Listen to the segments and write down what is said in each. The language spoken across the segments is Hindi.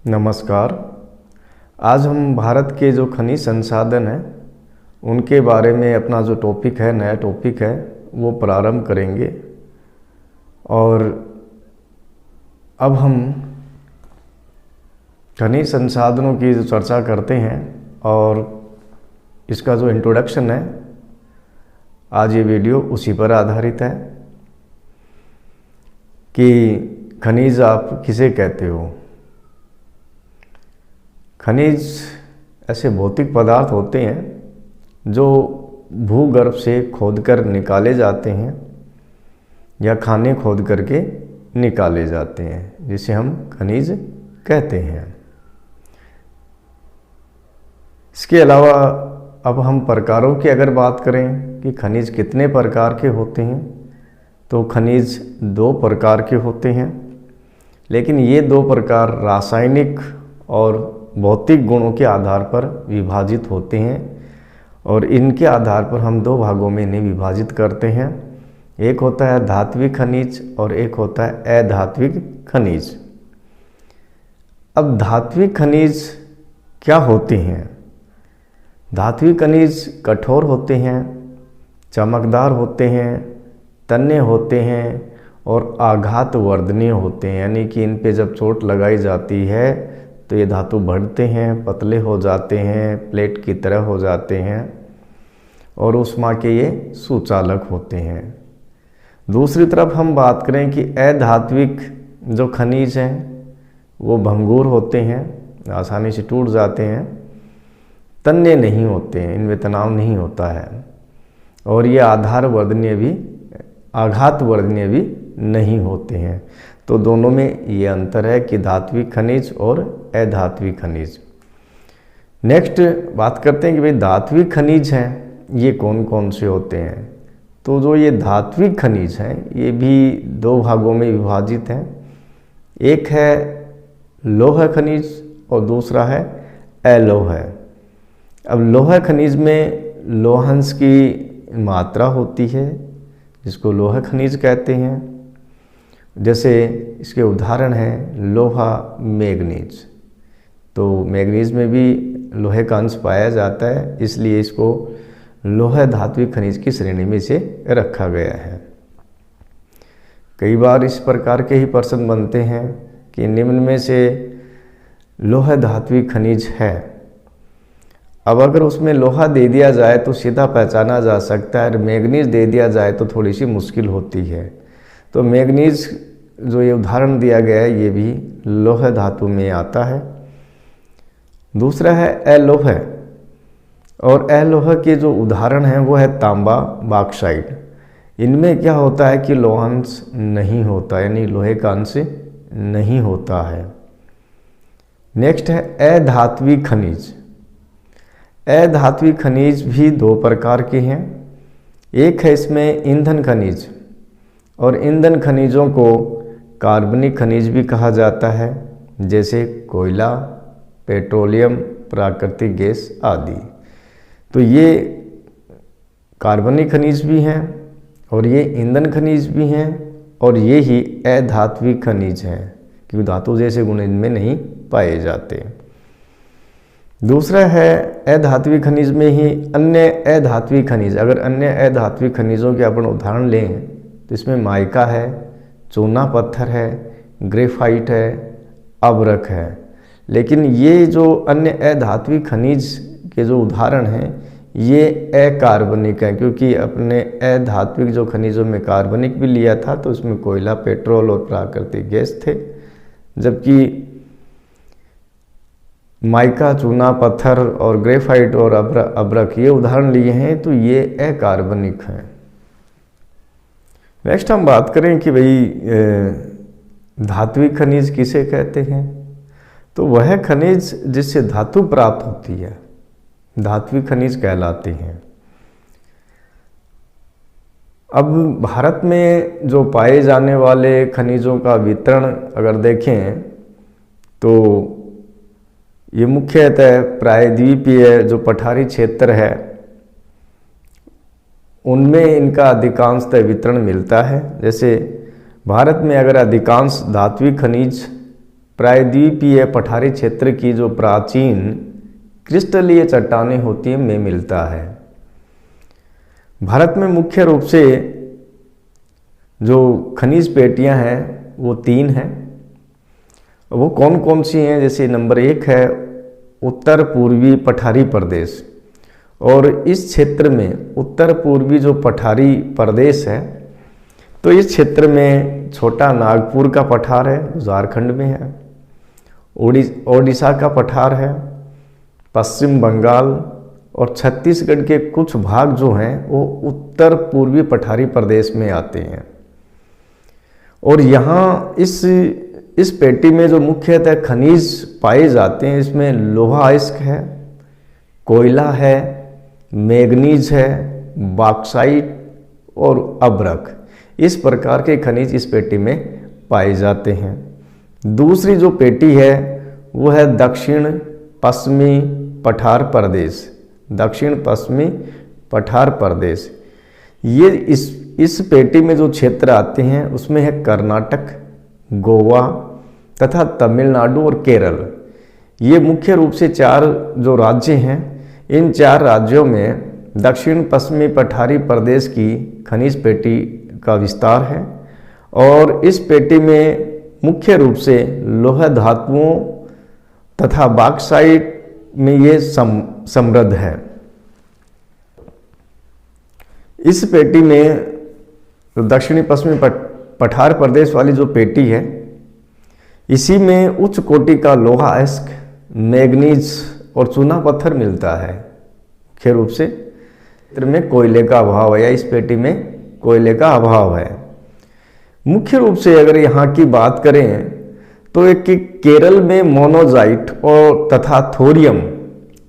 नमस्कार। आज हम भारत के जो खनिज संसाधन हैं उनके बारे में अपना जो टॉपिक है, नया टॉपिक है, वो प्रारंभ करेंगे। और अब हम खनिज संसाधनों की जो चर्चा करते हैं और इसका जो इंट्रोडक्शन है, आज ये वीडियो उसी पर आधारित है कि खनिज आप किसे कहते हो। खनिज ऐसे भौतिक पदार्थ होते हैं जो भूगर्भ से खोदकर निकाले जाते हैं या खाने खोद करके निकाले जाते हैं, जिसे हम खनिज कहते हैं। इसके अलावा अब हम प्रकारों की अगर बात करें कि खनिज कितने प्रकार के होते हैं, तो खनिज दो प्रकार के होते हैं, लेकिन ये दो प्रकार रासायनिक और भौतिक गुणों के आधार पर विभाजित होते हैं और इनके आधार पर हम दो भागों में इन्हें विभाजित करते हैं। एक होता है धात्विक खनिज और एक होता है अधात्विक खनिज। अब धात्विक खनिज क्या होते हैं? धात्विक खनिज कठोर होते हैं, चमकदार होते हैं, तन्य होते हैं और आघात वर्धनीय होते हैं, यानी कि इन पे जब चोट लगाई जाती है तो ये धातु बढ़ते हैं, पतले हो जाते हैं, प्लेट की तरह हो जाते हैं और ऊष्मा के ये सुचालक होते हैं। दूसरी तरफ हम बात करें कि अधात्विक जो खनिज हैं वो भंगुर होते हैं, आसानी से टूट जाते हैं, तन्य नहीं होते हैं, इनमें तनाव नहीं होता है और ये आघात वर्धनीय भी नहीं होते हैं। तो दोनों में ये अंतर है कि धात्विक खनिज और अधात्विक खनिज। नेक्स्ट बात करते हैं कि भाई धात्विक खनिज हैं ये कौन कौन से होते हैं। तो जो ये धात्विक खनिज हैं ये भी दो भागों में विभाजित हैं। एक है लौह खनिज और दूसरा है अलौह। अब लौह खनिज में लोहांश की मात्रा होती है जिसको लौह खनिज कहते हैं। जैसे इसके उदाहरण हैं लोहा, मैग्नीज। तो मैग्नीज में भी लोहे का अंश पाया जाता है, इसलिए इसको लौह धात्विक खनिज की श्रेणी में से रखा गया है। कई बार इस प्रकार के ही प्रश्न बनते हैं कि निम्न में से लौह धात्विक खनिज है। अब अगर उसमें लोहा दे दिया जाए तो सीधा पहचाना जा सकता है, और मैग्नीज दे दिया जाए तो थोड़ी सी मुश्किल होती है। तो मैग्नीज जो ये उदाहरण दिया गया है ये भी लौह धातु में आता है। दूसरा है अलौह, और अलौह के जो उदाहरण हैं वो है तांबा, बॉक्साइट। इनमें क्या होता है कि लोहांश नहीं होता, यानी लोहे का अंश नहीं होता है। नेक्स्ट है अधात्विक खनिज। अधात्विक खनिज भी दो प्रकार के हैं। एक है इसमें ईंधन खनिज, और ईंधन खनिजों को कार्बनिक खनिज भी कहा जाता है, जैसे कोयला, पेट्रोलियम, प्राकृतिक गैस आदि। तो ये कार्बनिक खनिज भी हैं और ये ईंधन खनिज भी हैं और ये ही अधात्विक खनिज हैं, क्योंकि धातु जैसे गुण इनमें नहीं पाए जाते। दूसरा है अधात्विक खनिज में ही अन्य अधात्विक खनिज। अगर अन्य अधात्विक खनिजों के अपन उदाहरण लें तो इसमें माइका है, चूना पत्थर है, ग्रेफाइट है, अब्रक है। लेकिन ये जो अन्य अधात्विक खनिज के जो उदाहरण हैं ये अकार्बनिक हैं, क्योंकि अपने अधात्विक जो खनिजों में कार्बनिक भी लिया था तो इसमें कोयला, पेट्रोल और प्राकृतिक गैस थे। जबकि माइका, चूना पत्थर और ग्रेफाइट और अब्रक ये उदाहरण लिए हैं तो ये अकार्बनिक हैं। नेक्स्ट हम बात करें कि भाई धात्विक खनिज किसे कहते हैं। तो वह खनिज जिससे धातु प्राप्त होती है धात्विक खनिज कहलाते हैं। अब भारत में जो पाए जाने वाले खनिजों का वितरण अगर देखें तो ये मुख्यतः प्रायद्वीपीय जो पठारी क्षेत्र है उनमें इनका अधिकांशतः वितरण मिलता है। जैसे भारत में अगर अधिकांश धात्विक खनिज प्रायद्वीपीय पठारी क्षेत्र की जो प्राचीन क्रिस्टलीय चट्टानें होती हैं में मिलता है। भारत में मुख्य रूप से जो खनिज पेटियां हैं वो 3 हैं। वो कौन कौन सी हैं? जैसे नंबर 1 है उत्तर पूर्वी पठारी प्रदेश, और इस क्षेत्र में उत्तर पूर्वी जो पठारी प्रदेश है तो इस क्षेत्र में छोटा नागपुर का पठार है, झारखंड में है, ओडिशा का पठार है, पश्चिम बंगाल और छत्तीसगढ़ के कुछ भाग जो हैं वो उत्तर पूर्वी पठारी प्रदेश में आते हैं। और यहाँ इस पेटी में जो मुख्यतः खनिज पाए जाते हैं, इसमें लोहा अयस्क है, कोयला है, मैग्नीज है, बॉक्साइट और अभ्रक, इस प्रकार के खनिज इस पेटी में पाए जाते हैं। दूसरी जो पेटी है वो है दक्षिण पश्चिमी पठार प्रदेश, दक्षिण पश्चिमी पठार प्रदेश। ये इस पेटी में जो क्षेत्र आते हैं उसमें है कर्नाटक, गोवा तथा तमिलनाडु और केरल। ये मुख्य रूप से 4 जो राज्य हैं, इन 4 राज्यों में दक्षिण पश्चिमी पठारी प्रदेश की खनिज पेटी का विस्तार है। और इस पेटी में मुख्य रूप से लोहा धातुओं तथा बॉक्साइट में ये समृद्ध है। इस पेटी में दक्षिणी पश्चिमी पठार प्रदेश वाली जो पेटी है, इसी में उच्च कोटि का लोहा अयस्क, मैग्नीज और चूना पत्थर मिलता है। मुख्य रूप से क्षेत्र में कोयले का अभाव है, या इस पेटी में कोयले का अभाव है। मुख्य रूप से अगर यहाँ की बात करें तो एक केरल में मोनोजाइट और तथा थोरियम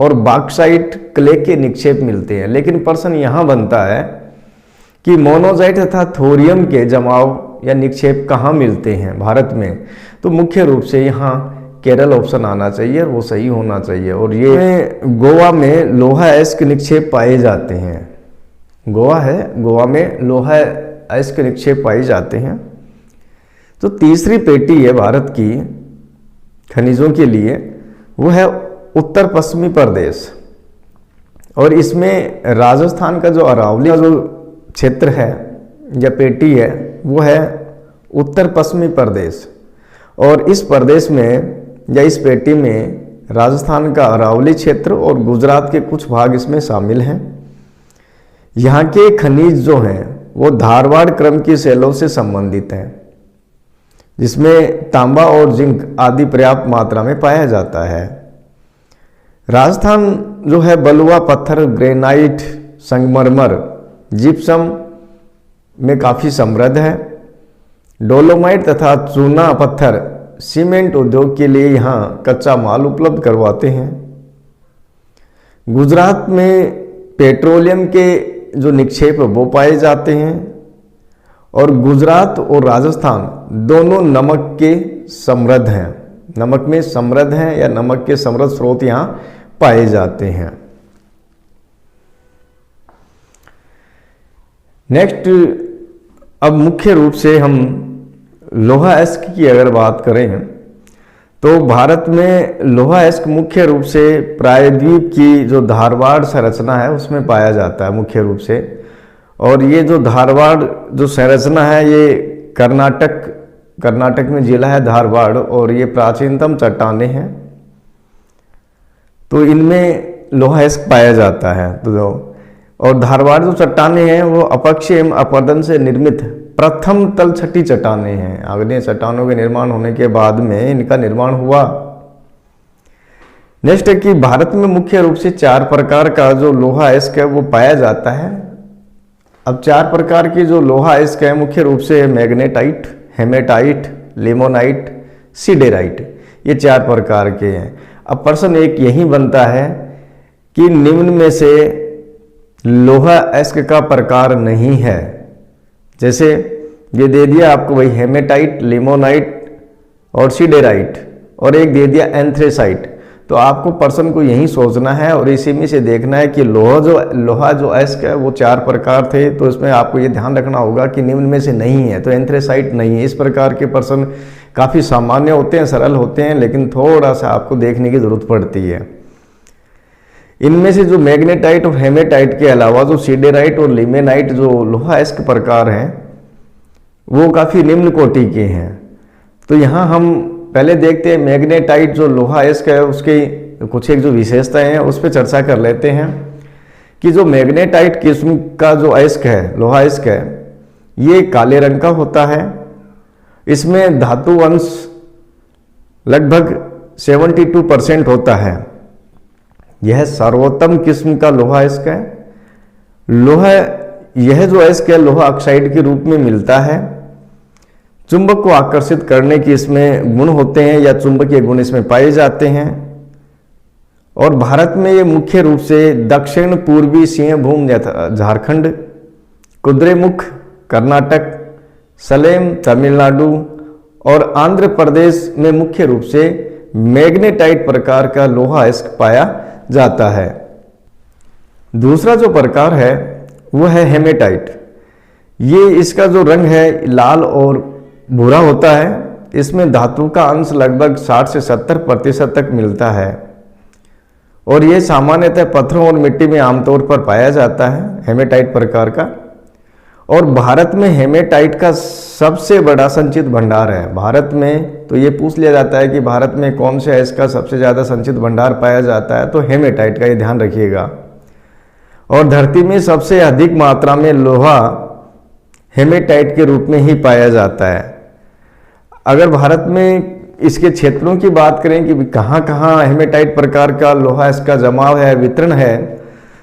और बॉक्साइट क्ले के निक्षेप मिलते हैं। लेकिन प्रश्न यहाँ बनता है कि मोनोजाइट तथा थोरियम के जमाव या निक्षेप कहाँ मिलते हैं भारत में? तो मुख्य रूप से यहाँ केरल ऑप्शन आना चाहिए और वो सही होना चाहिए। और ये गोवा में लोहा अयस्क निक्षेप पाए जाते हैं। गोवा में लोहा अयस्क निक्षेप पाए जाते हैं। तो तीसरी पेटी है भारत की खनिजों के लिए, वो है उत्तर पश्चिमी प्रदेश, और इसमें राजस्थान का जो अरावली जो क्षेत्र है या पेटी है वो है उत्तर पश्चिमी प्रदेश। और इस प्रदेश में या इस पेटी में राजस्थान का अरावली क्षेत्र और गुजरात के कुछ भाग इसमें शामिल हैं। यहाँ के खनिज जो हैं वो धारवाड़ क्रम की शैलों से संबंधित हैं, जिसमें तांबा और जिंक आदि पर्याप्त मात्रा में पाया जाता है। राजस्थान जो है बलुआ पत्थर, ग्रेनाइट, संगमरमर, जिप्सम में काफ़ी समृद्ध है। डोलोमाइट तथा चूना पत्थर सीमेंट उद्योग के लिए यहाँ कच्चा माल उपलब्ध करवाते हैं। गुजरात में पेट्रोलियम के जो निक्षेप वो पाए जाते हैं। और गुजरात और राजस्थान दोनों नमक के समृद्ध हैं, नमक में समृद्ध हैं या नमक के समृद्ध स्रोत यहाँ पाए जाते हैं। नेक्स्ट, अब मुख्य रूप से हम लोहा अयस्क की अगर बात करें तो भारत में लोहा अयस्क मुख्य रूप से प्रायद्वीप की जो धारवाड़ संरचना है उसमें पाया जाता है मुख्य रूप से। और ये जो धारवाड़ जो संरचना है ये कर्नाटक में जिला है धारवाड़, और ये प्राचीनतम चट्टानें हैं, तो इनमें लोहा अयस्क पाया जाता है। तो और धारवाड़ जो चट्टानें हैं वो अपक्षय एवं अपरदन से निर्मित प्रथम तलछटी चट्टानें हैं। आग्नेय चट्टानों के निर्माण होने के बाद में इनका निर्माण हुआ। नेक्स्ट है कि भारत में मुख्य रूप से 4 प्रकार का जो लोहा अयस्क है वो पाया जाता है। अब 4 प्रकार की जो लोहा अयस्क है मुख्य रूप से मैग्नेटाइट, हेमेटाइट, लिमोनाइट, सिडेराइट, ये 4 प्रकार के हैं। अब प्रश्न एक यही बनता है कि निम्न में से लोहा अयस्क का प्रकार नहीं है। जैसे ये दे दिया आपको वही हेमेटाइट, लिमोनाइट और सिडेराइट, और एक दे दिया एंथ्रेसाइट। तो आपको पर्सन को यही सोचना है और इसी में से देखना है कि लोहा जो अयस्क है वो 4 प्रकार थे, तो इसमें आपको ये ध्यान रखना होगा कि निम्न में से नहीं है, तो एंथ्रेसाइट नहीं है। इस प्रकार के पर्सन काफ़ी सामान्य होते हैं, सरल होते हैं, लेकिन थोड़ा सा आपको देखने की ज़रूरत पड़ती है। इनमें से जो मैग्नेटाइट और हेमेटाइट के अलावा जो सीडेराइट और लिमेनाइट जो लोहा अयस्क प्रकार हैं वो काफ़ी निम्न कोटि के हैं। तो यहाँ हम पहले देखते हैं मैग्नेटाइट जो लोहा अयस्क है उसकी कुछ एक जो विशेषताएं हैं उस पर चर्चा कर लेते हैं कि जो मैग्नेटाइट किस्म का जो अयस्क है, लोहा अयस्क है, ये काले रंग का होता है। इसमें धातु अंश लगभग 72% होता है। यह सर्वोत्तम किस्म का लोहा अयस्क है। यह जो अयस्क है लोहा ऑक्साइड के रूप में मिलता है। चुंबक को आकर्षित करने की इसमें गुण होते हैं या चुंबकीय गुण इसमें पाए जाते हैं। और भारत में ये मुख्य रूप से दक्षिण पूर्वी सिंहभूम झारखंड, कुद्रेमुख कर्नाटक, सलेम तमिलनाडु और आंध्र प्रदेश में मुख्य रूप से मैग्नेटाइट प्रकार का लोहा अयस्क पाया जाता है। दूसरा जो प्रकार है वो है हेमेटाइट। ये इसका जो रंग है लाल और भूरा होता है। इसमें धातु का अंश लगभग 60 से 70% तक मिलता है और ये सामान्यतः पत्थरों और मिट्टी में आमतौर पर पाया जाता है, हेमेटाइट प्रकार का। और भारत में हेमेटाइट का सबसे बड़ा संचित भंडार है। भारत में तो ये पूछ लिया जाता है कि भारत में कौन से अयस्क का सबसे ज़्यादा संचित भंडार पाया जाता है, तो हेमेटाइट का ये ध्यान रखिएगा। और धरती में सबसे अधिक मात्रा में लोहा हेमेटाइट के रूप में ही पाया जाता है। अगर भारत में इसके क्षेत्रों की बात करें कि कहाँ कहाँ हेमेटाइट प्रकार का लोहा इसका जमाव है, वितरण है,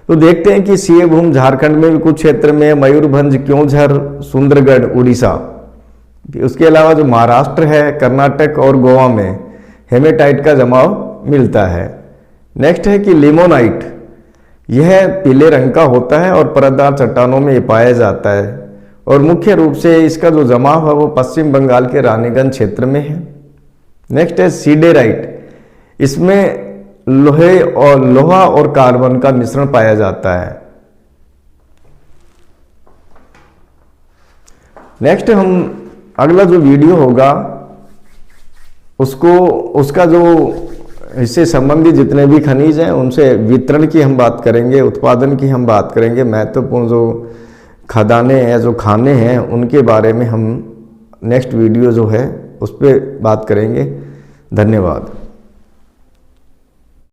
तो देखते हैं कि सिंहभूम झारखंड में भी कुछ क्षेत्र में, मयूरभंज, क्योंझर, सुंदरगढ़ उड़ीसा, उसके अलावा जो महाराष्ट्र है, कर्नाटक और गोवा में हेमेटाइट का जमाव मिलता है। नेक्स्ट है कि लिमोनाइट। यह पीले रंग का होता है और परतदार चट्टानों में ये पाया जाता है और मुख्य रूप से इसका जो जमाव है वो पश्चिम बंगाल के रानीगंज क्षेत्र में है। नेक्स्ट है सीडेराइट। इसमें लोहा और कार्बन का मिश्रण पाया जाता है। नेक्स्ट हम अगला जो वीडियो होगा उसका जो इससे संबंधित जितने भी खनिज हैं उनसे वितरण की हम बात करेंगे, उत्पादन की हम बात करेंगे, महत्वपूर्ण जो खदानें हैं, जो खाने हैं, उनके बारे में हम नेक्स्ट वीडियो जो है उस पर बात करेंगे। धन्यवाद।